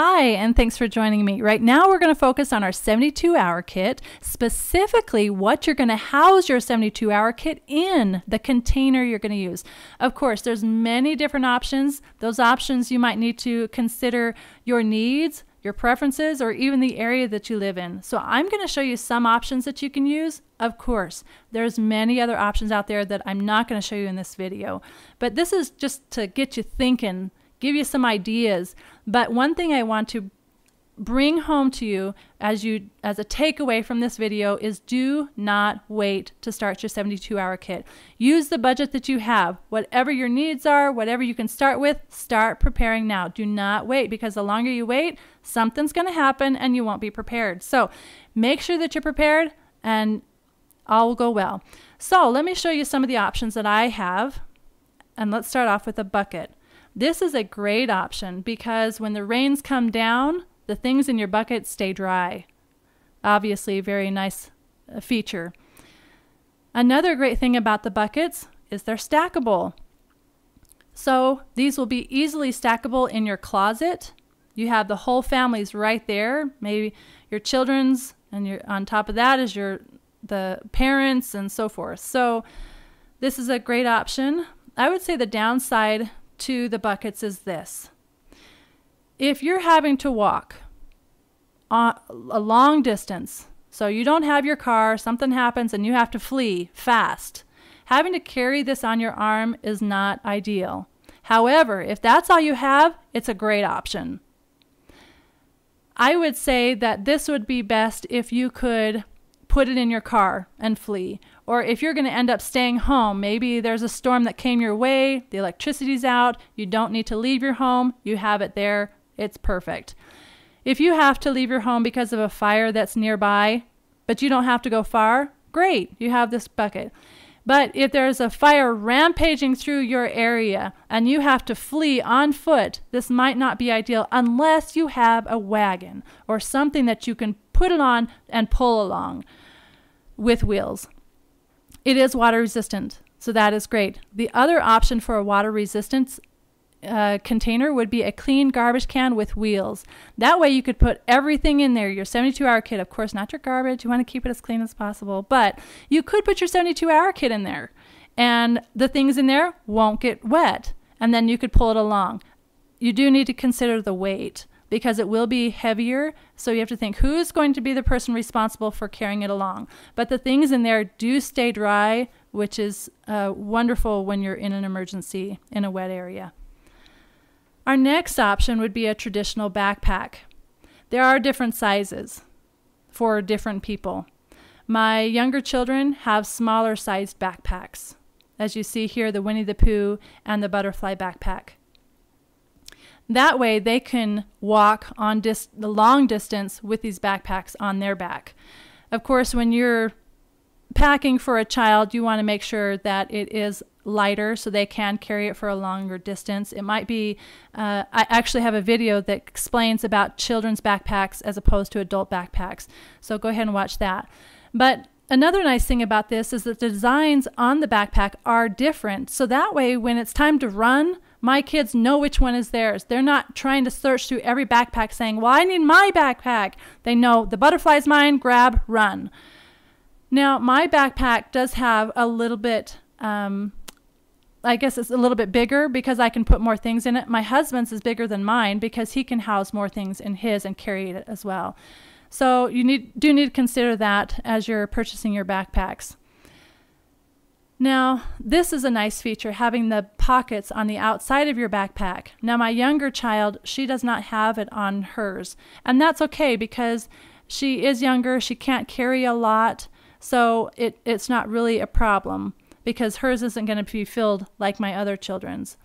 Hi, and thanks for joining me. Right now we're going to focus on our 72-hour kit, specifically what you're going to house your 72-hour kit in, the container you're going to use. Of course, there's many different options. Those options you might need to consider your needs, your preferences, or even the area that you live in. So I'm going to show you some options that you can use. Of course, there's many other options out there that I'm not going to show you in this video, but this is just to get you thinking, give you some ideas. But one thing I want to bring home to you as a takeaway from this video is do not wait to start your 72-hour kit. Use the budget that you have. Whatever your needs are, whatever you can start with, start preparing now. Do not wait, because the longer you wait, something's going to happen and you won't be prepared. So make sure that you're prepared and all will go well. So let me show you some of the options that I have, and let's start off with a bucket. This is a great option because when the rains come down, the things in your bucket stay dry. Obviously, a very nice feature. Another great thing about the buckets is they're stackable. So these will be easily stackable in your closet. You have the whole families right there, maybe your children's, and on top of that is the parents and so forth. So this is a great option. I would say the downside to the buckets is this. If you're having to walk a long distance, so you don't have your car, something happens and you have to flee fast, having to carry this on your arm is not ideal. However, if that's all you have, it's a great option. I would say that this would be best if you could put it in your car and flee. Or if you're going to end up staying home, maybe there's a storm that came your way, the electricity's out, you don't need to leave your home, you have it there, it's perfect. If you have to leave your home because of a fire that's nearby, but you don't have to go far, great, you have this bucket. But if there's a fire rampaging through your area and you have to flee on foot, this might not be ideal unless you have a wagon or something that you can put it on and pull along with wheels. It is water resistant, so that is great. The other option for a water resistance container would be a clean garbage can with wheels. That way you could put everything in there, your 72-hour kit. Of course, not your garbage. You want to keep it as clean as possible, but you could put your 72-hour kit in there and the things in there won't get wet, and then you could pull it along. You do need to consider the weight because it will be heavier, so you have to think who's going to be the person responsible for carrying it along. But the things in there do stay dry, which is wonderful when you're in an emergency in a wet area. Our next option would be a traditional backpack. There are different sizes for different people. My younger children have smaller sized backpacks. As you see here, the Winnie the Pooh and the butterfly backpack. That way they can walk on the long distance with these backpacks on their back. Of course, when you're packing for a child, you want to make sure that it is lighter so they can carry it for a longer distance. It might be, I actually have a video that explains about children's backpacks as opposed to adult backpacks. So go ahead and watch that. But another nice thing about this is that the designs on the backpack are different. So that way when it's time to run, my kids know which one is theirs. They're not trying to search through every backpack saying, well, I need my backpack. They know the butterfly's mine, grab, run. Now, my backpack does have a little bit, I guess it's a little bit bigger because I can put more things in it. My husband's is bigger than mine because he can house more things in his and carry it as well. So you do need to consider that as you're purchasing your backpacks. Now, this is a nice feature, having the pockets on the outside of your backpack. Now, my younger child, she does not have it on hers. And that's okay because she is younger, she can't carry a lot, so it's not really a problem because hers isn't going to be filled like my other children's.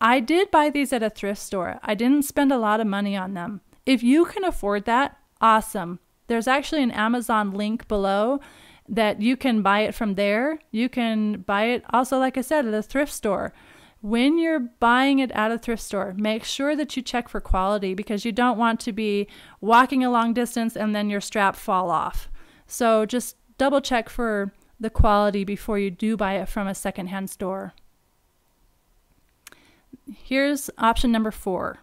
I did buy these at a thrift store. I didn't spend a lot of money on them. If you can afford that, awesome. There's actually an Amazon link below that you can buy it from there. You can buy it also, like I said, at a thrift store. When you're buying it at a thrift store, make sure that you check for quality because you don't want to be walking a long distance and then your strap fall off. So just double check for the quality before you do buy it from a secondhand store. Here's option number 4.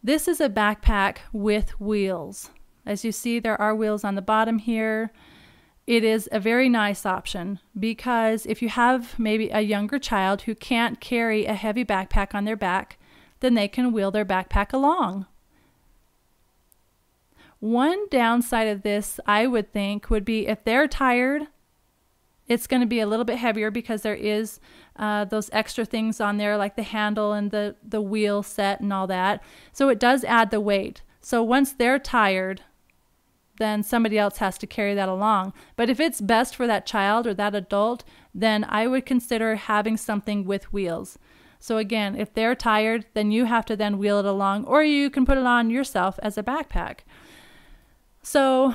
This is a backpack with wheels. As you see, there are wheels on the bottom here. It is a very nice option because if you have maybe a younger child who can't carry a heavy backpack on their back, then they can wheel their backpack along. One downside of this, I would think, would be if they're tired, it's going to be a little bit heavier because there is those extra things on there like the handle and the wheel set and all that. So it does add the weight. So once they're tired, then somebody else has to carry that along. But if it's best for that child or that adult, then I would consider having something with wheels. So again, if they're tired, then you have to then wheel it along, or you can put it on yourself as a backpack. So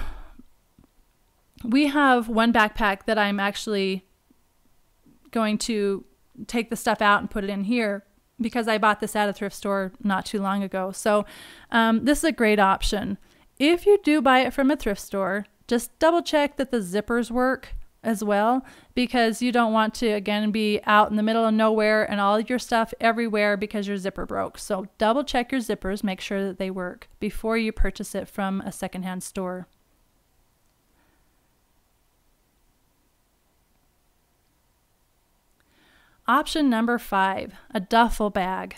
we have one backpack that I'm actually going to take the stuff out and put it in here because I bought this at a thrift store not too long ago. So this is a great option. If you do buy it from a thrift store, just double check that the zippers work as well, because you don't want to, again, be out in the middle of nowhere and all your stuff everywhere because your zipper broke. So double check your zippers, make sure that they work before you purchase it from a secondhand store. Option number 5, a duffel bag.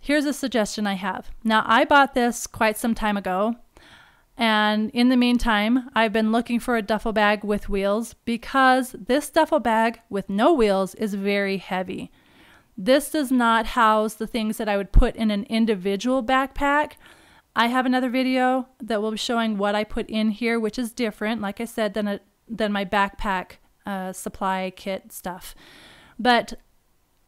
Here's a suggestion I have. Now, I bought this quite some time ago, and in the meantime, I've been looking for a duffel bag with wheels because this duffel bag with no wheels is very heavy. This does not house the things that I would put in an individual backpack. I have another video that will be showing what I put in here, which is different, like I said, than my backpack supply kit stuff. But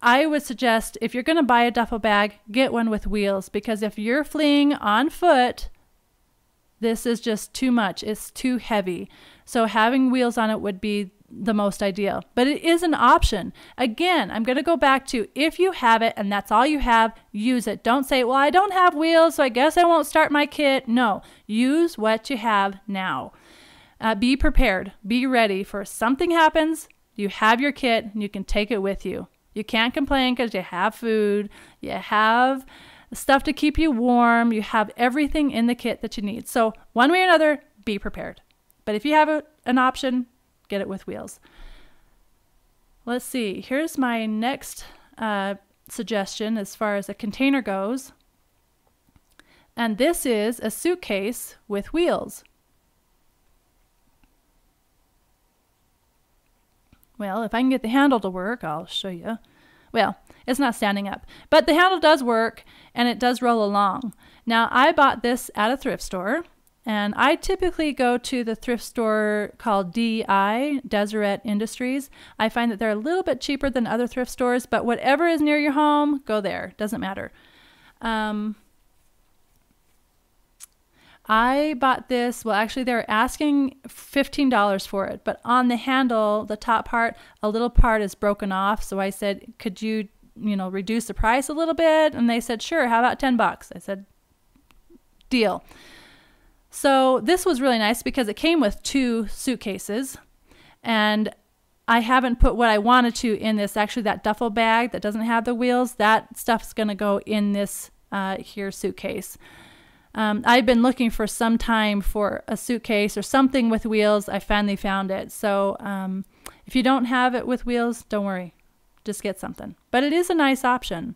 I would suggest if you're going to buy a duffel bag, get one with wheels, because if you're fleeing on foot, this is just too much. It's too heavy. So having wheels on it would be the most ideal. But it is an option. Again, I'm going to go back to if you have it and that's all you have, use it. Don't say, well, I don't have wheels, so I guess I won't start my kit. No, use what you have now. Be prepared. Be ready for something happens. You have your kit and you can take it with you. You can't complain because you have food, you have stuff to keep you warm, you have everything in the kit that you need. So one way or another, be prepared. But if you have an option, get it with wheels. Let's see, here's my next suggestion as far as a container goes. And this is a suitcase with wheels. Well, if I can get the handle to work, I'll show you. Well, it's not standing up, but the handle does work and it does roll along. Now, I bought this at a thrift store, and I typically go to the thrift store called DI, Deseret Industries. I find that they're a little bit cheaper than other thrift stores, but whatever is near your home, go there. Doesn't matter. I bought this, well, actually they're asking $15 for it, but on the handle, the top part, a little part is broken off. So I said, could you, reduce the price a little bit? And they said, sure, how about $10? I said, deal. So this was really nice because it came with 2 suitcases, and I haven't put what I wanted to in this. Actually, that duffel bag that doesn't have the wheels, that stuff's going to go in this here suitcase. I've been looking for some time for a suitcase or something with wheels. I finally found it. So if you don't have it with wheels, don't worry. Just get something. But it is a nice option.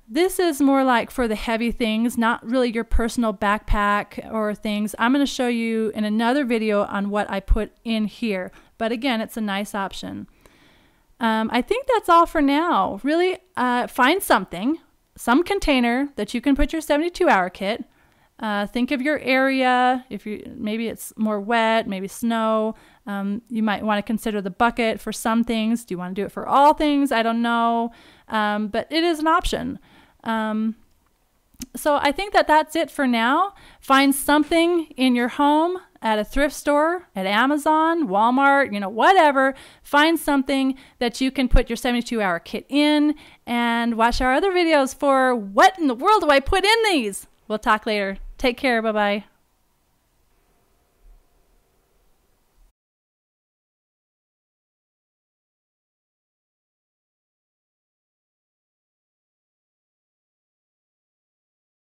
This is more like for the heavy things, not really your personal backpack or things. I'm going to show you in another video on what I put in here. But again, it's a nice option. I think that's all for now. Really, find some container that you can put your 72-hour kit. Think of your area. Maybe it's more wet, maybe snow. You might want to consider the bucket for some things. Do you want to do it for all things? I don't know. But it is an option. So I think that that's it for now. Find something in your home, at a thrift store, at Amazon, Walmart, whatever. Find something that you can put your 72-hour kit in, and watch our other videos for what in the world do I put in these? We'll talk later. Take care. Bye-bye.